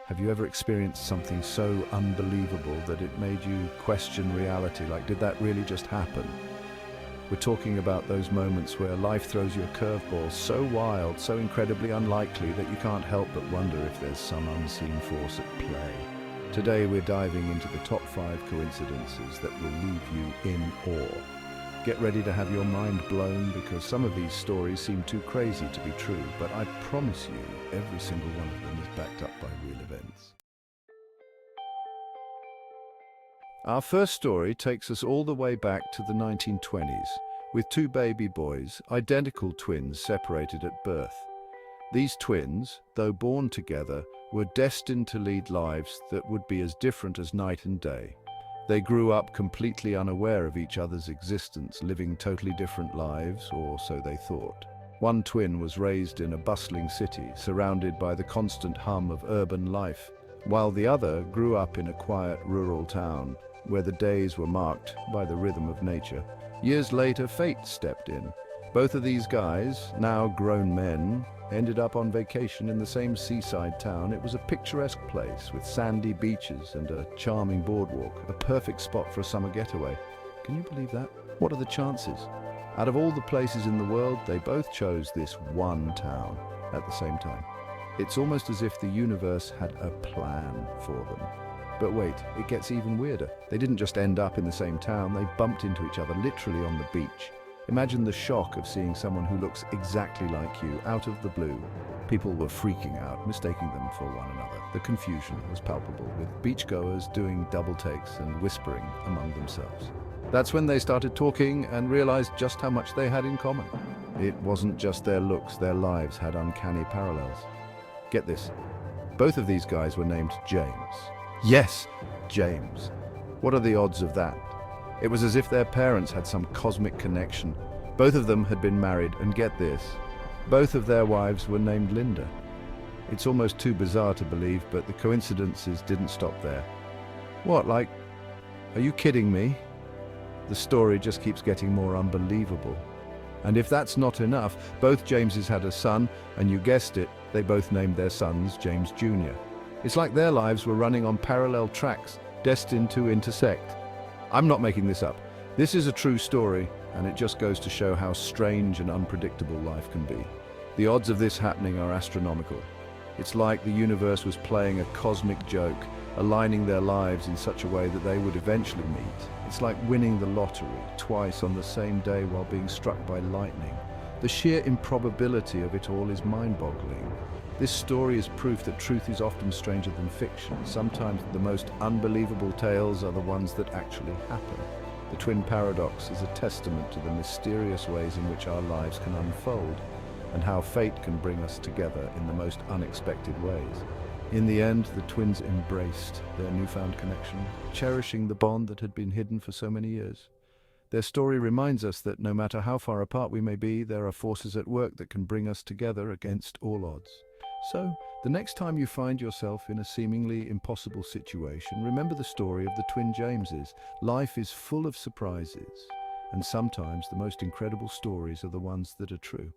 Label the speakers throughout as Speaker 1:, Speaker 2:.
Speaker 1: Have you ever experienced something so unbelievable that it made you question reality? Like, did that really just happen? We're talking about those moments where life throws you a curveball so wild, so incredibly unlikely that you can't help but wonder if there's some unseen force at play. Today we're diving into the top 5 coincidences that will leave you in awe. Get ready to have your mind blown, because some of these stories seem too crazy to be true, but I promise you every single one of them is backed up by real events. Our first story takes us all the way back to the 1920s, with 2 baby boys, identical twins separated at birth. These twins, though born together, were destined to lead lives that would be as different as night and day. They grew up completely unaware of each other's existence, living totally different lives, or so they thought. One twin was raised in a bustling city, surrounded by the constant hum of urban life, while the other grew up in a quiet rural town, where the days were marked by the rhythm of nature. Years later, fate stepped in. Both of these guys, now grown men, ended up on vacation in the same seaside town. It was a picturesque place with sandy beaches and a charming boardwalk, a perfect spot for a summer getaway. Can you believe that? What are the chances? Out of all the places in the world, they both chose this one town at the same time. It's almost as if the universe had a plan for them. But wait, it gets even weirder. They didn't just end up in the same town, they bumped into each other literally on the beach. Imagine the shock of seeing someone who looks exactly like you out of the blue. People were freaking out, mistaking them for one another. The confusion was palpable, with beachgoers doing double takes and whispering among themselves. That's when they started talking and realized just how much they had in common. It wasn't just their looks, their lives had uncanny parallels. Get this, both of these guys were named James. Yes, James. What are the odds of that? It was as if their parents had some cosmic connection. Both of them had been married, and get this, both of their wives were named Linda. It's almost too bizarre to believe, but the coincidences didn't stop there. What, like, are you kidding me? The story just keeps getting more unbelievable. And if that's not enough, both Jameses had a son, and you guessed it, they both named their sons James Jr. It's like their lives were running on parallel tracks, destined to intersect. I'm not making this up. This is a true story, and it just goes to show how strange and unpredictable life can be. The odds of this happening are astronomical. It's like the universe was playing a cosmic joke, aligning their lives in such a way that they would eventually meet. It's like winning the lottery twice on the same day while being struck by lightning. The sheer improbability of it all is mind-boggling. This story is proof that truth is often stranger than fiction. Sometimes the most unbelievable tales are the ones that actually happen. The twin paradox is a testament to the mysterious ways in which our lives can unfold, and how fate can bring us together in the most unexpected ways. In the end, the twins embraced their newfound connection, cherishing the bond that had been hidden for so many years. Their story reminds us that no matter how far apart we may be, there are forces at work that can bring us together against all odds. So, the next time you find yourself in a seemingly impossible situation, remember the story of the twin Jameses. Life is full of surprises, and sometimes the most incredible stories are the ones that are true.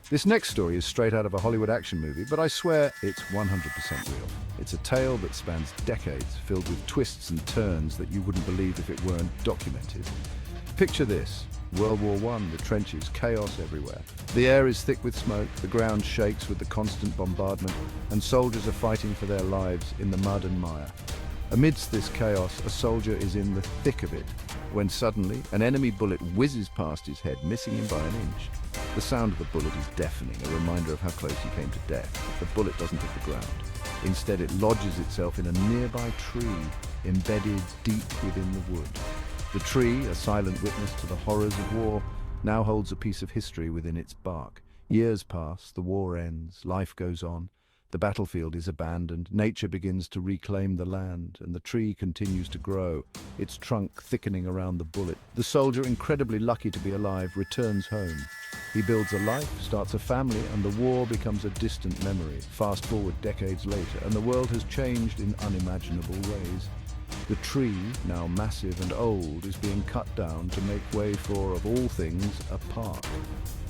Speaker 1: This next story is straight out of a Hollywood action movie, but I swear it's 100% real. It's a tale that spans decades, filled with twists and turns that you wouldn't believe if it weren't documented. Picture this. World War I, the trenches, chaos everywhere. The air is thick with smoke, the ground shakes with the constant bombardment, and soldiers are fighting for their lives in the mud and mire. Amidst this chaos, a soldier is in the thick of it, when suddenly an enemy bullet whizzes past his head, missing him by an inch. The sound of the bullet is deafening, a reminder of how close he came to death. The bullet doesn't hit the ground. Instead, it lodges itself in a nearby tree, embedded deep within the wood. The tree, a silent witness to the horrors of war, now holds a piece of history within its bark. Years pass, the war ends, life goes on. The battlefield is abandoned, nature begins to reclaim the land, and the tree continues to grow, its trunk thickening around the bullet. The soldier, incredibly lucky to be alive, returns home. He builds a life, starts a family, and the war becomes a distant memory. Fast forward decades later, and the world has changed in unimaginable ways. The tree, now massive and old, is being cut down to make way for, of all things, a park.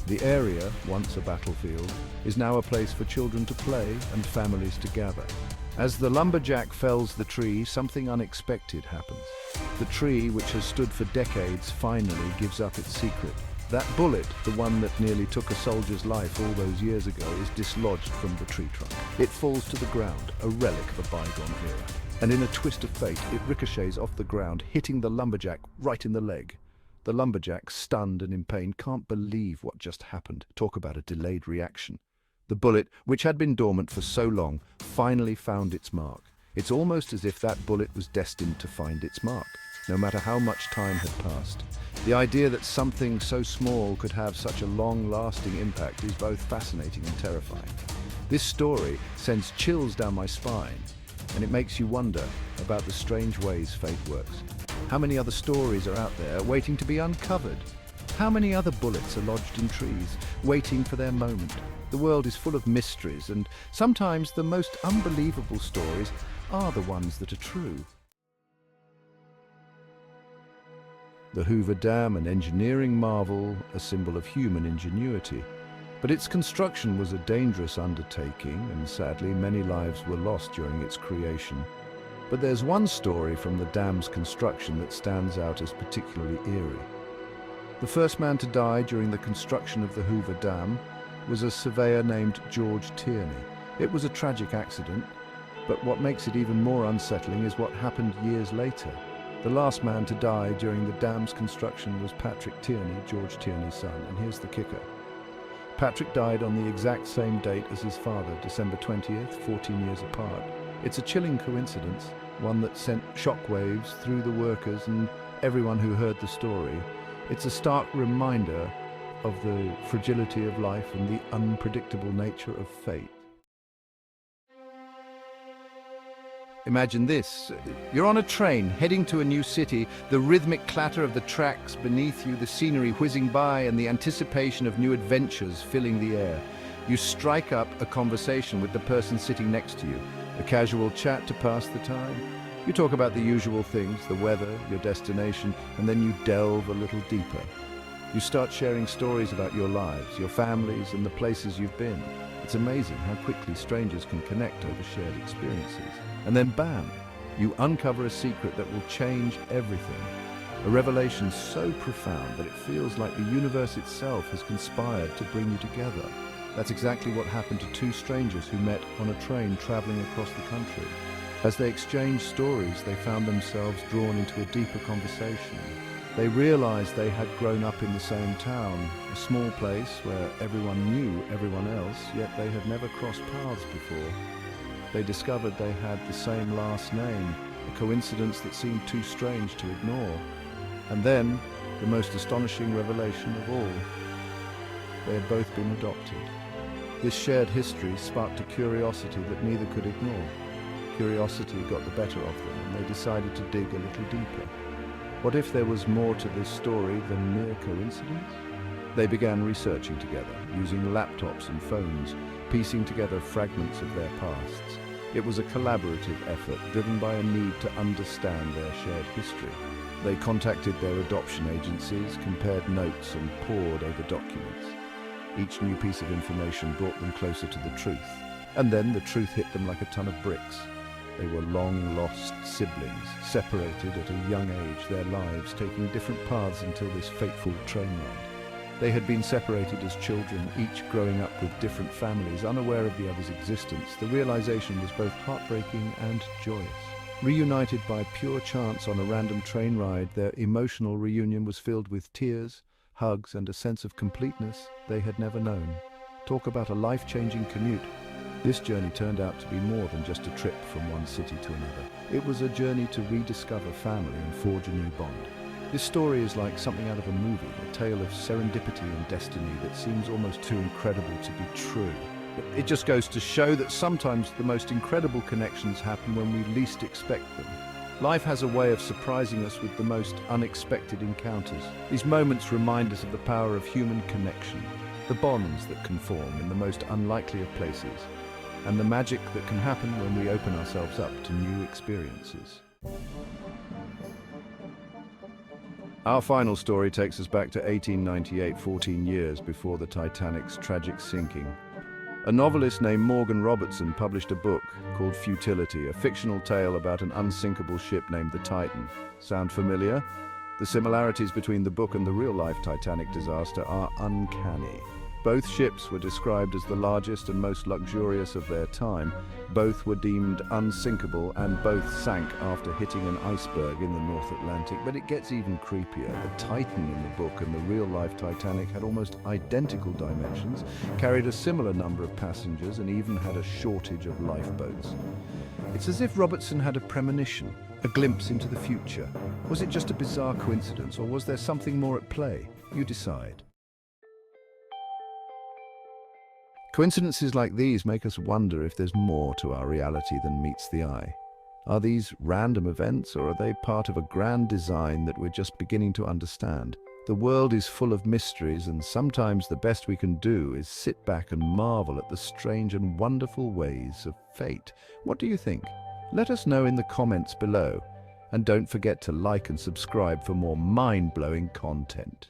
Speaker 1: The area, once a battlefield, is now a place for children to play and families to gather. As the lumberjack fells the tree, something unexpected happens. The tree, which has stood for decades, finally gives up its secret. That bullet, the one that nearly took a soldier's life all those years ago, is dislodged from the tree trunk. It falls to the ground, a relic of a bygone era. And in a twist of fate, it ricochets off the ground, hitting the lumberjack right in the leg. The lumberjack, stunned and in pain, can't believe what just happened. Talk about a delayed reaction. The bullet, which had been dormant for so long, finally found its mark. It's almost as if that bullet was destined to find its mark, no matter how much time had passed. The idea that something so small could have such a long-lasting impact is both fascinating and terrifying. This story sends chills down my spine, and it makes you wonder about the strange ways fate works. How many other stories are out there waiting to be uncovered? How many other bullets are lodged in trees, waiting for their moment? The world is full of mysteries, and sometimes the most unbelievable stories are the ones that are true. The Hoover Dam, an engineering marvel, a symbol of human ingenuity. But its construction was a dangerous undertaking, and sadly many lives were lost during its creation. But there's one story from the dam's construction that stands out as particularly eerie. The first man to die during the construction of the Hoover Dam was a surveyor named George Tierney. It was a tragic accident, but what makes it even more unsettling is what happened years later. The last man to die during the dam's construction was Patrick Tierney, George Tierney's son, and here's the kicker. Patrick died on the exact same date as his father, December 20th, 14 years apart. It's a chilling coincidence, one that sent shockwaves through the workers and everyone who heard the story. It's a stark reminder of the fragility of life and the unpredictable nature of fate. Imagine this. You're on a train heading to a new city, the rhythmic clatter of the tracks beneath you, the scenery whizzing by, and the anticipation of new adventures filling the air. You strike up a conversation with the person sitting next to you, a casual chat to pass the time. You talk about the usual things, the weather, your destination, and then you delve a little deeper. You start sharing stories about your lives, your families, and the places you've been. It's amazing how quickly strangers can connect over shared experiences. And then bam, you uncover a secret that will change everything. A revelation so profound that it feels like the universe itself has conspired to bring you together. That's exactly what happened to two strangers who met on a train traveling across the country. As they exchanged stories, they found themselves drawn into a deeper conversation. They realized they had grown up in the same town, a small place where everyone knew everyone else, yet they had never crossed paths before. They discovered they had the same last name, a coincidence that seemed too strange to ignore. And then, the most astonishing revelation of all, they had both been adopted. This shared history sparked a curiosity that neither could ignore. Curiosity got the better of them, and they decided to dig a little deeper. What if there was more to this story than mere coincidence? They began researching together, using laptops and phones, piecing together fragments of their pasts. It was a collaborative effort, driven by a need to understand their shared history. They contacted their adoption agencies, compared notes, and pored over documents. Each new piece of information brought them closer to the truth. And then the truth hit them like a ton of bricks. They were long-lost siblings, separated at a young age, their lives taking different paths until this fateful train ride. They had been separated as children, each growing up with different families, unaware of the other's existence. The realization was both heartbreaking and joyous. Reunited by pure chance on a random train ride, their emotional reunion was filled with tears, hugs, and a sense of completeness they had never known. Talk about a life-changing commute. This journey turned out to be more than just a trip from one city to another. It was a journey to rediscover family and forge a new bond. This story is like something out of a movie, a tale of serendipity and destiny that seems almost too incredible to be true. It just goes to show that sometimes the most incredible connections happen when we least expect them. Life has a way of surprising us with the most unexpected encounters. These moments remind us of the power of human connection, the bonds that can form in the most unlikely of places, and the magic that can happen when we open ourselves up to new experiences. Our final story takes us back to 1898, 14 years before the Titanic's tragic sinking. A novelist named Morgan Robertson published a book called Futility, a fictional tale about an unsinkable ship named the Titan. Sound familiar? The similarities between the book and the real-life Titanic disaster are uncanny. Both ships were described as the largest and most luxurious of their time. Both were deemed unsinkable and both sank after hitting an iceberg in the North Atlantic. But it gets even creepier. The Titan in the book and the real-life Titanic had almost identical dimensions, carried a similar number of passengers, and even had a shortage of lifeboats. It's as if Robertson had a premonition, a glimpse into the future. Was it just a bizarre coincidence, or was there something more at play? You decide. Coincidences like these make us wonder if there's more to our reality than meets the eye. Are these random events, or are they part of a grand design that we're just beginning to understand? The world is full of mysteries, and sometimes the best we can do is sit back and marvel at the strange and wonderful ways of fate. What do you think? Let us know in the comments below. And don't forget to like and subscribe for more mind-blowing content.